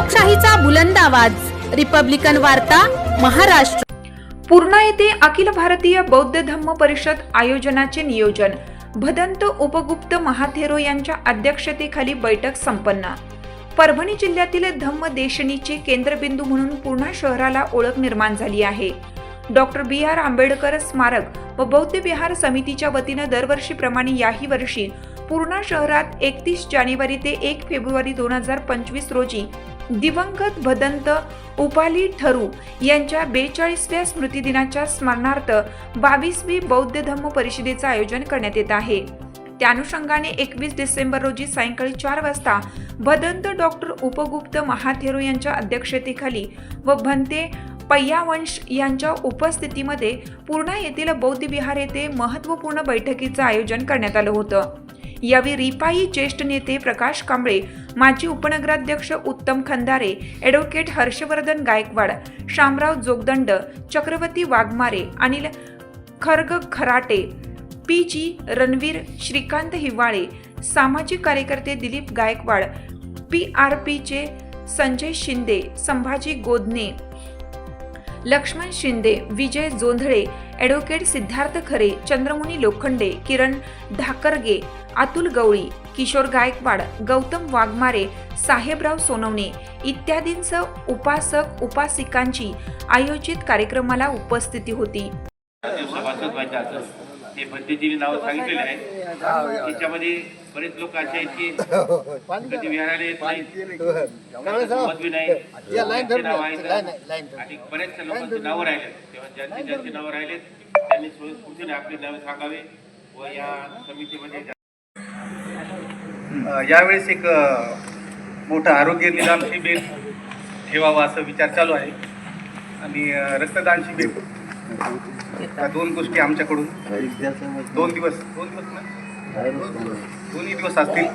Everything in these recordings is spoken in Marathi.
लोकशाहीचा बुलंद आवाज, रिपब्लिकन वार्ता, महाराष्ट्र। पूर्णा येथे अखिल भारतीय बौद्ध धम्म परिषद आयोजनाचे नियोजन, भदंत उपगुप्त महाथेरो यांच्या अध्यक्षतेखाली बैठक संपन्न। परभणी जिल्ह्यातील धम्म देशनीचे केंद्रबिंदू म्हणून पूर्णा शहराला ओळख निर्माण झाली आहे। Doctor B R. आंबेडकर स्मारक व बौद्ध विहार समितीच्या वतीने दरवर्षीप्रमाणे याही वर्षी पूर्णा शहरात 31 जानेवारी ते 1 फेब्रुवारी 2025 रोजी दिवंगत भदंत उपाली ठरू यांच्या 42व्या स्मृतिदिनाच्या स्मरणार्थ 22वी बौद्ध धम्म परिषदेचे आयोजन करण्यात येत आहे। त्या अनुषंगाने 21 डिसेंबर रोजी सायंकाळी 4 वाजता भदंत डॉक्टर उपगुप्त महाथेरो यांच्या अध्यक्षतेखाली व भंते पय्यावंश यांच्या उपस्थितीमध्ये पूर्णा येथील बौद्ध विहार येथे महत्त्वपूर्ण बैठकीचे आयोजन करण्यात आलं होतं। यावेळी रिपाई ज्येष्ठ नेते प्रकाश कांबळे, माजी उपनगराध्यक्ष उत्तम खंदारे, ॲडव्होकेट हर्षवर्धन गायकवाड, शामराव जोगदंड, चक्रवर्ती वाघमारे, अनिल खर्ग खराटे, पी.जी. रणवीर, श्रीकांत हिवाळे, सामाजिक कार्यकर्ते दिलीप गायकवाड, पी.आर.पीचे संजय शिंदे, संभाजी गोदने, लक्ष्मण शिंदे, विजय जोंधळे, ॲडव्होकेट सिद्धार्थ खरे, चंद्रमुनी लोखंडे, किरण धाकरगे, अतुल गवळी, किशोर गायकवाड, गौतम वाघमारे, साहेबराव सोनवणे इत्यादींसह उपासक उपासिकांची आयोजित कार्यक्रमाला उपस्थिती होती। ते भंतेजींनी नाव सांगितलेले आहे। त्याच्यामध्ये बरेच लोक असे आहेत की कधी विहाराला येत नाहीत, मधवी नाही, नाव आहेत आणि बरेचशा लोकांची नावं राहिलेत। तेव्हा ज्यांची नावं राहिलेत त्यांनी स्वतःने आपली नावे सांगावे व या समितीमध्ये यावेळेस एक मोठं आरोग्य निदान शिबिर ठेवावं असं विचार चालू आहे आणि रक्तदान शिबिर या दोन गोष्टी आमच्याकडून दोन्ही दिवस असतील।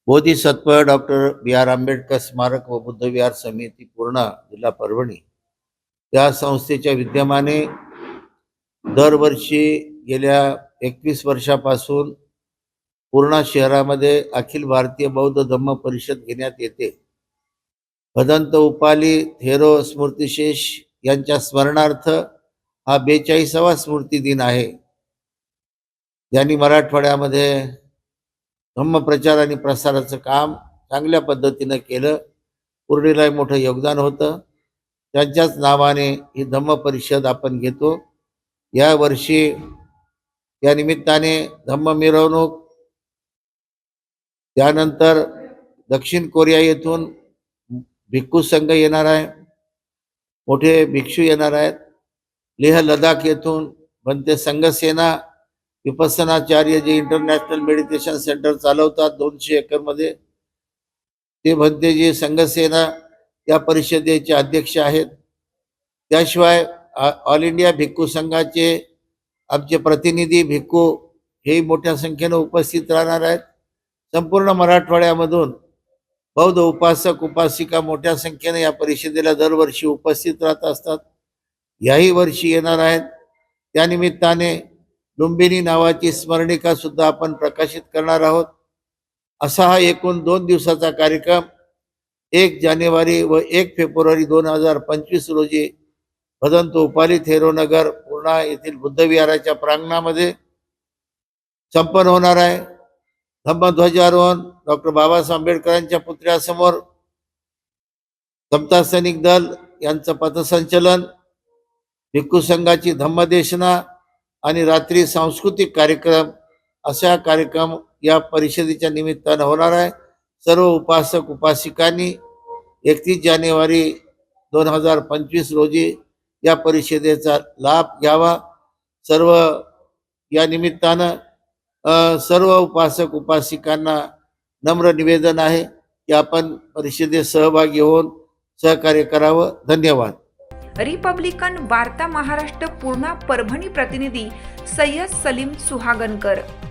Bodhisattva doctor B R. आंबेडकर स्मारक व बुद्ध विहार समिती पूर्णा जिल्हा परभणी या संस्थेच्या विद्यमाने दरवर्षी गेल्या 21 वर्षापासून पूर्णा शहरामध्ये अखिल भारतीय बौद्ध धम्म परिषद घेण्यात येते। भदंत उपाली थेरो स्मृतिशेष यांच्या स्मरणार्थ हा 42वा स्मृती दिन आहे। ज्यांनी मराठवाड्यामध्ये धम्म प्रचार आणि प्रसाराचं काम चांगल्या पद्धतीनं केलं, पूर्णेला मोठं योगदान होतं। त्यांच्याच नावाने ही धम्म परिषद आपण घेतो। या वर्षी या निमित्ताने धम्म मिरवणूक, त्यानंतर दक्षिण कोरिया येथून भिक्खू संघ येणार आहे, मोठे भिक्षू येणार आहेत। लेह लडाख येथून भंते संघसेना विपස්සनाचार्य जे इंटरनॅशनल मेडिटेशन सेंटर चालवतात 200 एकरमध्ये, ते भंतेजी संघसेना या परिषदेचे अध्यक्ष आहेत। त्याशिवाय ऑल इंडिया भिक्खू संघाचे आमचे प्रतिनिधी भिक्खू हे मोठ्या संख्येने उपस्थित राहणार आहेत। संपूर्ण मराठवाड्यामधून बौद्ध उपासक उपासिका मोठ्या संख्येने या परिषदेला दरवर्षी उपस्थित राहत असतात, याही वर्षी येणार आहेत। त्यानिमित्ताने लुंबिनी नावाची स्मरणिका सुद्धा आपण प्रकाशित करणार आहोत। असा हा एकूण 2 दिवसाचा कार्यक्रम 1 जानेवारी व 1 फेब्रुवारी 2025 रोजी भदंत उपाली थेरो नगर पूर्णा येथील बुद्ध विहाराच्या प्रांगणामध्ये संपन्न होणार आहे। धम्मध्वजारोहण डॉक्टर बाबासाहेब आंबेडकरांच्या पुतळ्यासमोर समता सैनिक दल यांचं पथसंचलन, भिक्खू संघाची धम्मदेशना आणि रात्री सांस्कृतिक कार्यक्रम अशा कार्यक्रम या परिषदेच्या निमित्तानं होणार आहे। सर्व उपासक उपासिकांनी 31 जानेवारी 2025 रोजी या परिषदेचा लाभ घ्यावा। सर्व या निमित्तानं सर्व उपासक उपासिकांना नम्र निवेदन आहे की आपण परिषदेत सहभागी होऊन सहकार्य करावं। धन्यवाद। रिपब्लिकन वार्ता महाराष्ट्र पूर्णा परभणी प्रतिनिधी सय्यद सलीम सुहागनकर।